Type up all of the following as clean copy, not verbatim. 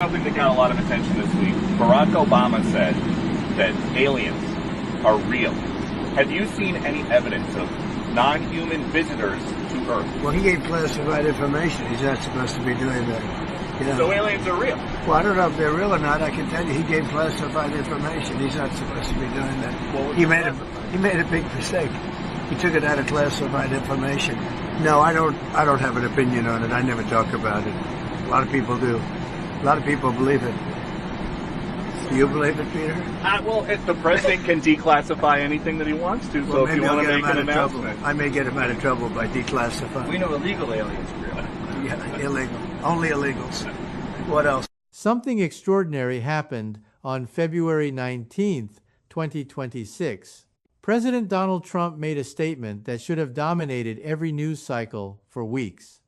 something that got a lot of attention this week. Barack Obama said that aliens are real. Have you seen any evidence of non-human visitors to Earth? Well, he gave classified information. He's not supposed to be doing that. You know? So aliens are real? Well, I don't know if they're real or not. I can tell you he gave classified information. He's not supposed to be doing that. He made a big mistake. He took it out of classified information. No, I don't have an opinion on it. I never talk about it. A lot of people do. A lot of people believe it. Do you believe it, Peter? Well, if the president can declassify anything that he wants to, well, so if you want to make an announcement. I may get him out of trouble by declassifying. We know illegal aliens are real. Yeah, illegal. Only illegals. What else? Something extraordinary happened on February 19th, 2026. President Donald Trump made a statement that should have dominated every news cycle for weeks.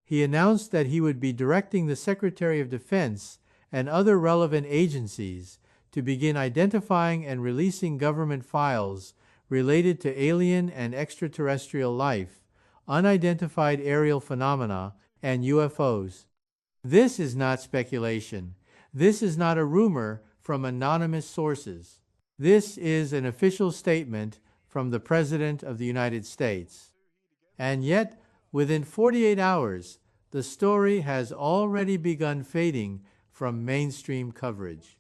He announced that he would be directing the Secretary of Defense and other relevant agencies to begin identifying and releasing government files related to alien and extraterrestrial life, unidentified aerial phenomena, and UFOs. This is not speculation. This is not a rumor from anonymous sources. This is an official statement from the President of the United States. And yet, within 48 hours, the story has already begun fading from mainstream coverage.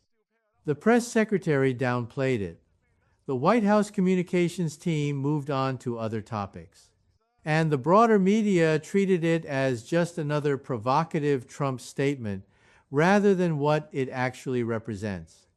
The press secretary downplayed it. The White House communications team moved on to other topics. And the broader media treated it as just another provocative Trump statement rather than what it actually represents.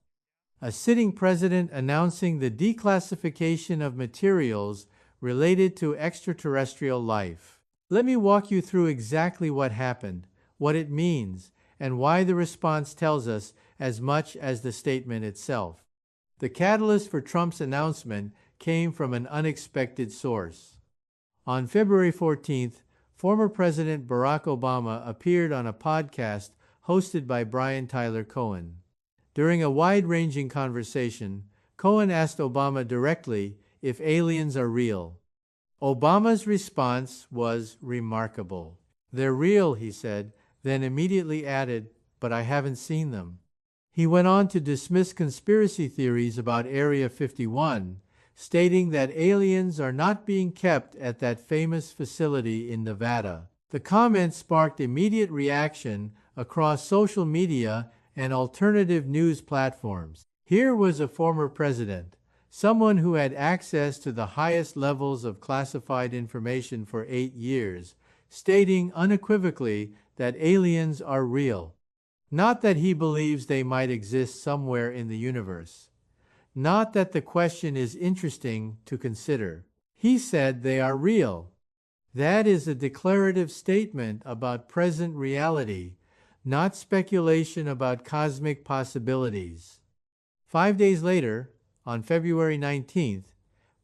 A sitting president announcing the declassification of materials related to extraterrestrial life. Let me walk you through exactly what happened, what it means, and why the response tells us as much as the statement itself. The catalyst for Trump's announcement came from an unexpected source. On February 14th, former President Barack Obama appeared on a podcast hosted by Brian Tyler Cohen. During a wide-ranging conversation, Cohen asked Obama directly if aliens are real. Obama's response was remarkable. "They're real," he said, then immediately added, "but I haven't seen them." He went on to dismiss conspiracy theories about Area 51, stating that aliens are not being kept at that famous facility in Nevada. The comment sparked immediate reaction across social media and alternative news platforms. Here was a former president, someone who had access to the highest levels of classified information for 8 years, stating unequivocally that aliens are real. Not that he believes they might exist somewhere in the universe. Not that the question is interesting to consider. He said they are real. That is a declarative statement about present reality, not speculation about cosmic possibilities. 5 days later, on February 19th,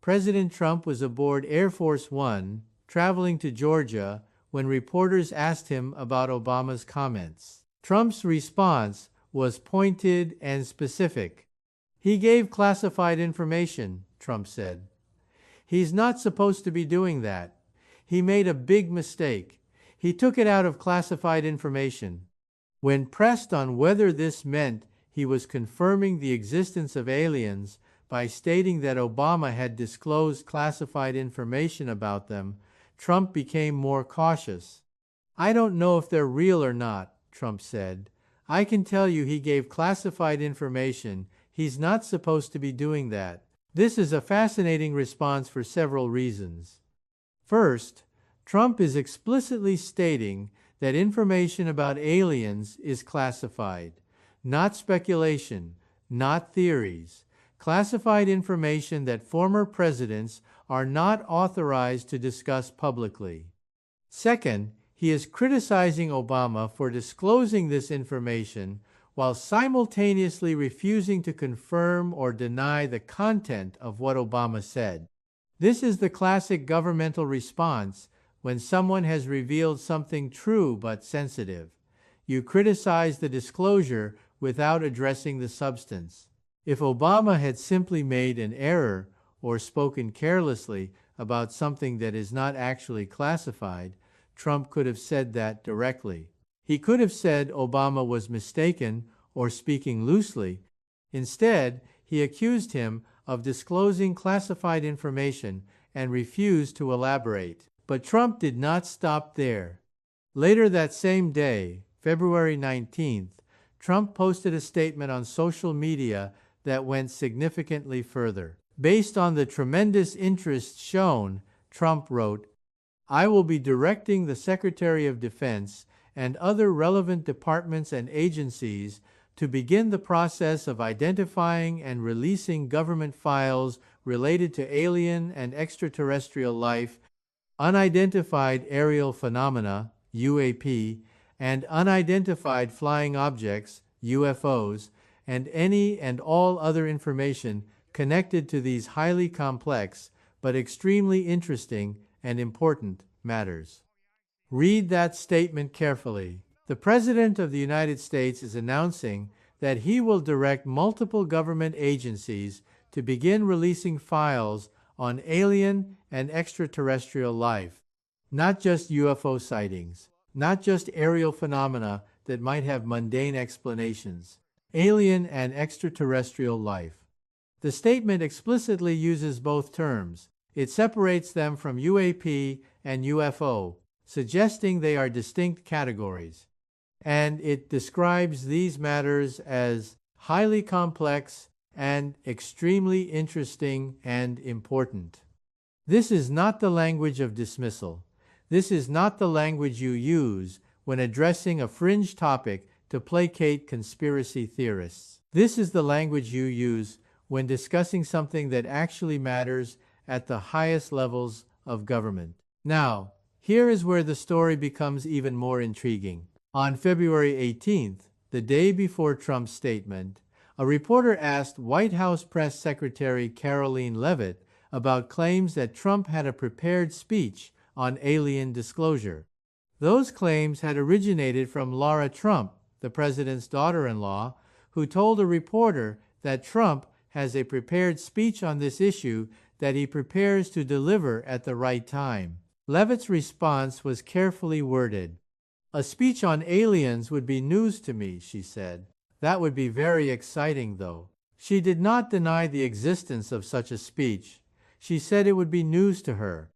President Trump was aboard Air Force One, traveling to Georgia, when reporters asked him about Obama's comments. Trump's response was pointed and specific. "He gave classified information," Trump said. "He's not supposed to be doing that. He made a big mistake. He took it out of classified information." When pressed on whether this meant he was confirming the existence of aliens by stating that Obama had disclosed classified information about them, Trump became more cautious. "I don't know if they're real or not," Trump said. "I can tell you he gave classified information. He's not supposed to be doing that." This is a fascinating response for several reasons. First, Trump is explicitly stating that information about aliens is classified, not speculation, not theories. Classified information that former presidents are not authorized to discuss publicly. Second, he is criticizing Obama for disclosing this information while simultaneously refusing to confirm or deny the content of what Obama said. This is the classic governmental response when someone has revealed something true but sensitive. You criticize the disclosure without addressing the substance. If Obama had simply made an error or spoken carelessly about something that is not actually classified, Trump could have said that directly. He could have said Obama was mistaken or speaking loosely. Instead, he accused him of disclosing classified information and refused to elaborate. But Trump did not stop there. Later that same day, February 19th, Trump posted a statement on social media that went significantly further. Based on the tremendous interest shown, Trump wrote, "I will be directing the Secretary of Defense and other relevant departments and agencies to begin the process of identifying and releasing government files related to alien and extraterrestrial life, unidentified aerial phenomena, UAP, and unidentified flying objects, UFOs, and any and all other information connected to these highly complex but extremely interesting and important matters." Read that statement carefully. The President of the United States is announcing that he will direct multiple government agencies to begin releasing files on alien and extraterrestrial life, not just UFO sightings, not just aerial phenomena that might have mundane explanations, alien and extraterrestrial life. The statement explicitly uses both terms. It separates them from UAP and UFO, suggesting they are distinct categories. And it describes these matters as highly complex and extremely interesting and important. This is not the language of dismissal. This is not the language you use when addressing a fringe topic to placate conspiracy theorists. This is the language you use when discussing something that actually matters at the highest levels of government. Now, here is where the story becomes even more intriguing. On February 18th, the day before Trump's statement, a reporter asked White House Press Secretary Karoline Leavitt about claims that Trump had a prepared speech on alien disclosure. Those claims had originated from Laura Trump, the president's daughter-in-law, who told a reporter that Trump has a prepared speech on this issue that he prepares to deliver at the right time. Leavitt's response was carefully worded. "A speech on aliens would be news to me," she said. "That would be very exciting, though." She did not deny the existence of such a speech. She said it would be news to her.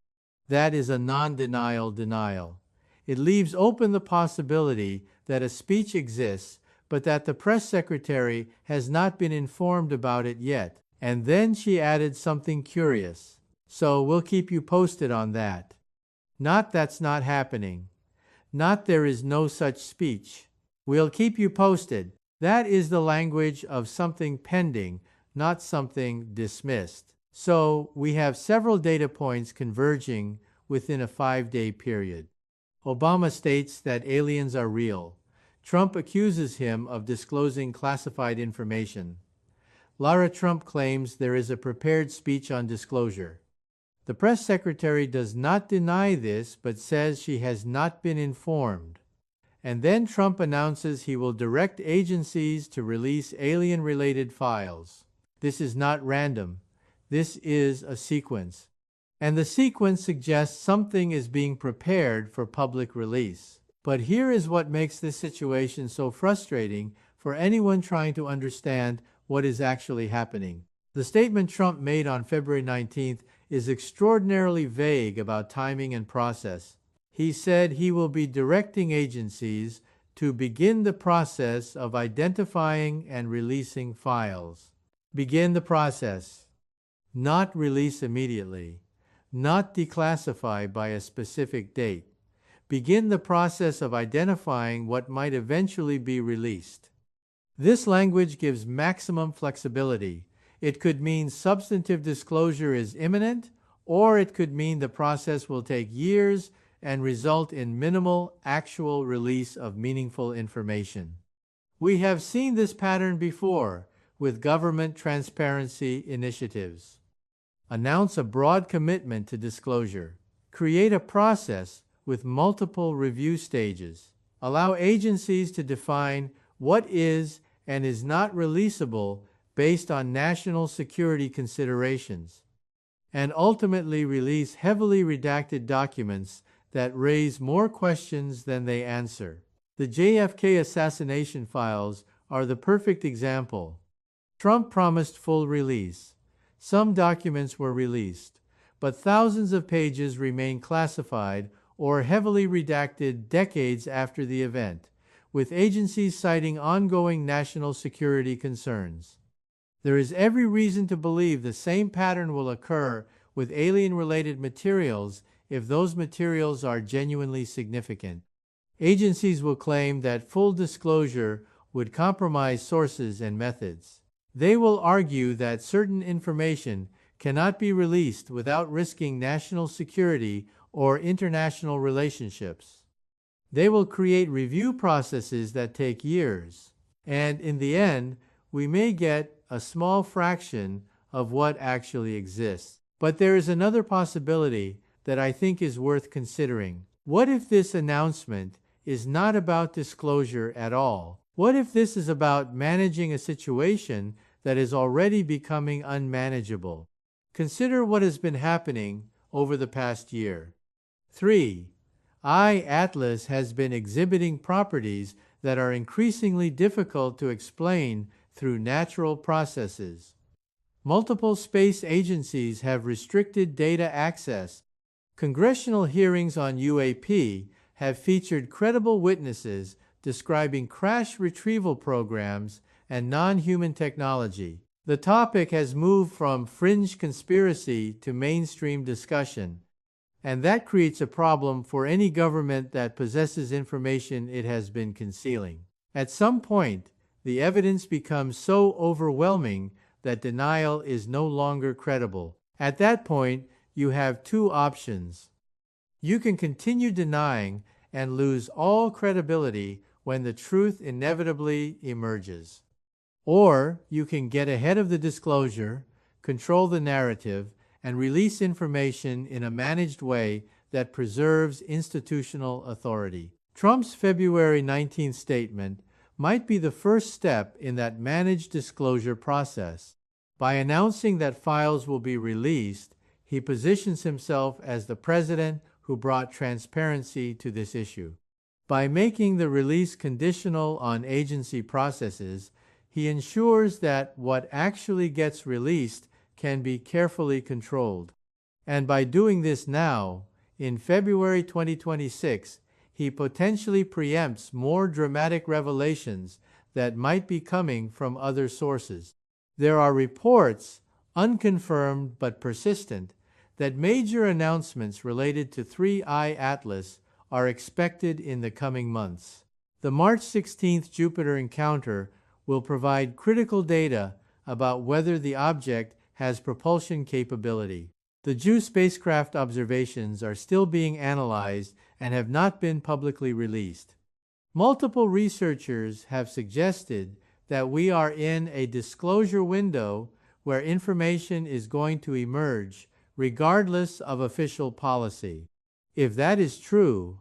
That is a non-denial denial. It leaves open the possibility that a speech exists, but that the press secretary has not been informed about it yet. And then she added something curious. "So we'll keep you posted on that." Not "that's not happening." Not "there is no such speech." "We'll keep you posted." That is the language of something pending, not something dismissed. So we have several data points converging within a 5-day period. Obama states that aliens are real. Trump accuses him of disclosing classified information. Lara Trump claims there is a prepared speech on disclosure. The press secretary does not deny this, but says she has not been informed. And then Trump announces he will direct agencies to release alien-related files. This is not random. This is a sequence. And the sequence suggests something is being prepared for public release. But here is what makes this situation so frustrating for anyone trying to understand what is actually happening. The statement Trump made on February 19th is extraordinarily vague about timing and process. He said he will be directing agencies to begin the process of identifying and releasing files. Begin the process. Not release immediately. Not declassify by a specific date. Begin the process of identifying what might eventually be released. This language gives maximum flexibility. It could mean substantive disclosure is imminent, or it could mean the process will take years and result in minimal actual release of meaningful information. We have seen this pattern before with government transparency initiatives. Announce a broad commitment to disclosure. Create a process with multiple review stages. Allow agencies to define what is and is not releasable based on national security considerations, and ultimately release heavily redacted documents that raise more questions than they answer. The JFK assassination files are the perfect example. Trump promised full release. Some documents were released, but thousands of pages remain classified or heavily redacted decades after the event, with agencies citing ongoing national security concerns. There is every reason to believe the same pattern will occur with alien-related materials if those materials are genuinely significant. Agencies will claim that full disclosure would compromise sources and methods. They will argue that certain information cannot be released without risking national security or international relationships. They will create review processes that take years, and in the end, we may get a small fraction of what actually exists. But there is another possibility that I think is worth considering. What if this announcement is not about disclosure at all? What if this is about managing a situation that is already becoming unmanageable? Consider what has been happening over the past year. 3. Atlas has been exhibiting properties that are increasingly difficult to explain through natural processes. Multiple space agencies have restricted data access. Congressional hearings on UAP have featured credible witnesses describing crash retrieval programs and non-human technology. The topic has moved from fringe conspiracy to mainstream discussion, and that creates a problem for any government that possesses information it has been concealing. At some point, the evidence becomes so overwhelming that denial is no longer credible. At that point, you have two options. You can continue denying and lose all credibility when the truth inevitably emerges. Or you can get ahead of the disclosure, control the narrative, and release information in a managed way that preserves institutional authority. Trump's February 19th statement might be the first step in that managed disclosure process. By announcing that files will be released, he positions himself as the president who brought transparency to this issue. By making the release conditional on agency processes, he ensures that what actually gets released can be carefully controlled. And by doing this now, in February 2026, he potentially preempts more dramatic revelations that might be coming from other sources. There are reports, unconfirmed but persistent, that major announcements related to 3I Atlas are expected in the coming months. The March 16th Jupiter encounter will provide critical data about whether the object has propulsion capability. The JUICE spacecraft observations are still being analyzed and have not been publicly released. Multiple researchers have suggested that we are in a disclosure window where information is going to emerge regardless of official policy. If that is true,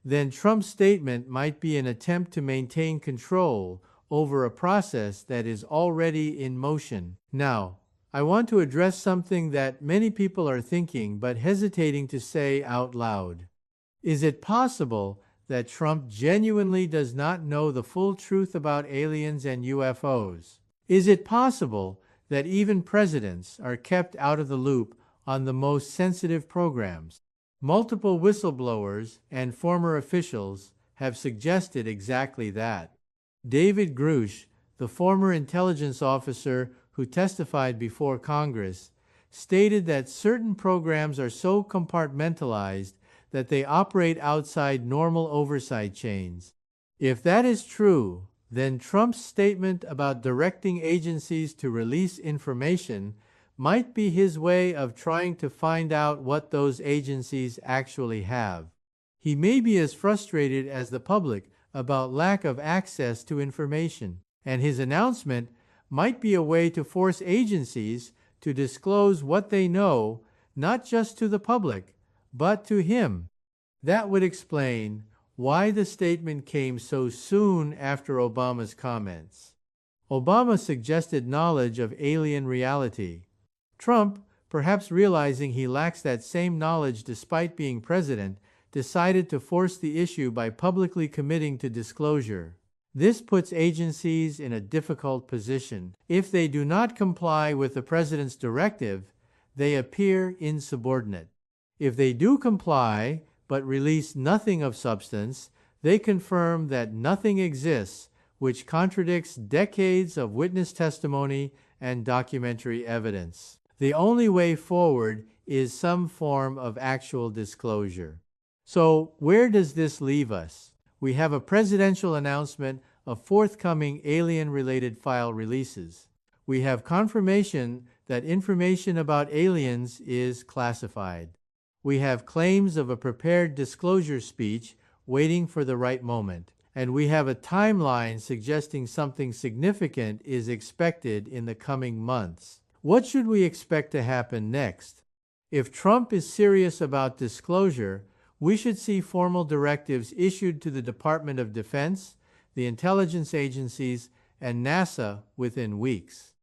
then Trump's statement might be an attempt to maintain control over a process that is already in motion. Now, I want to address something that many people are thinking but hesitating to say out loud. Is it possible that Trump genuinely does not know the full truth about aliens and UFOs? Is it possible that even presidents are kept out of the loop on the most sensitive programs? Multiple whistleblowers and former officials have suggested exactly that. David Grush, the former intelligence officer who testified before Congress, stated that certain programs are so compartmentalized that they operate outside normal oversight chains. If that is true, then Trump's statement about directing agencies to release information might be his way of trying to find out what those agencies actually have. He may be as frustrated as the public about lack of access to information, and his announcement might be a way to force agencies to disclose what they know, not just to the public, but to him. That would explain why the statement came so soon after Obama's comments. Obama suggested knowledge of alien reality. Trump, perhaps realizing he lacks that same knowledge despite being president, decided to force the issue by publicly committing to disclosure. This puts agencies in a difficult position. If they do not comply with the president's directive, they appear insubordinate. If they do comply, but release nothing of substance, they confirm that nothing exists, which contradicts decades of witness testimony and documentary evidence. The only way forward is some form of actual disclosure. So, where does this leave us? We have a presidential announcement of forthcoming alien-related file releases. We have confirmation that information about aliens is classified. We have claims of a prepared disclosure speech waiting for the right moment. And we have a timeline suggesting something significant is expected in the coming months. What should we expect to happen next? If Trump is serious about disclosure, we should see formal directives issued to the Department of Defense, the intelligence agencies, and NASA within weeks.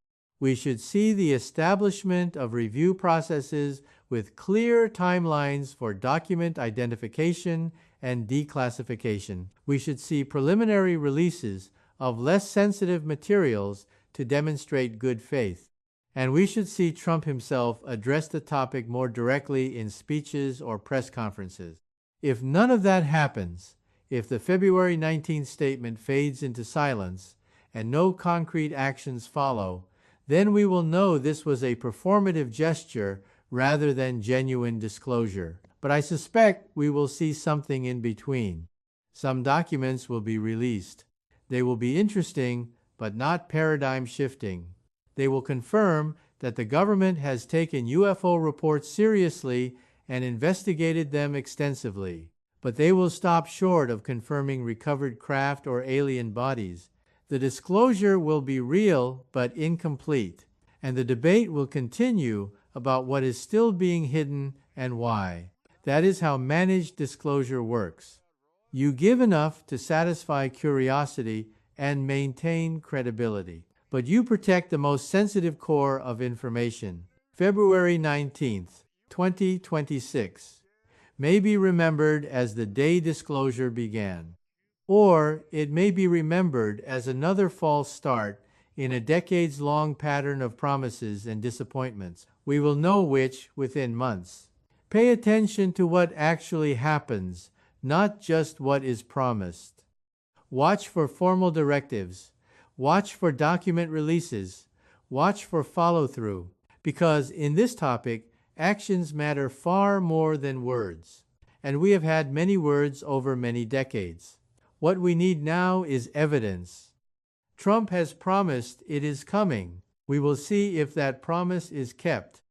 We should see the establishment of review processes with clear timelines for document identification and declassification. We should see preliminary releases of less sensitive materials to demonstrate good faith. And we should see Trump himself address the topic more directly in speeches or press conferences. If none of that happens, if the February 19th statement fades into silence and no concrete actions follow, then we will know this was a performative gesture rather than genuine disclosure. But I suspect we will see something in between. Some documents will be released. They will be interesting, but not paradigm shifting. They will confirm that the government has taken UFO reports seriously and investigated them extensively. But they will stop short of confirming recovered craft or alien bodies. The disclosure will be real but incomplete, and the debate will continue about what is still being hidden and why. That is how managed disclosure works. You give enough to satisfy curiosity and maintain credibility, but you protect the most sensitive core of information. February 19th, 2026 may be remembered as the day disclosure began, or it may be remembered as another false start in a decades-long pattern of promises and disappointments. We will know which within months. Pay attention to what actually happens, not just what is promised. Watch for formal directives. Watch for document releases. Watch for follow-through. Because in this topic, actions matter far more than words. And we have had many words over many decades. What we need now is evidence. Trump has promised it is coming. We will see if that promise is kept.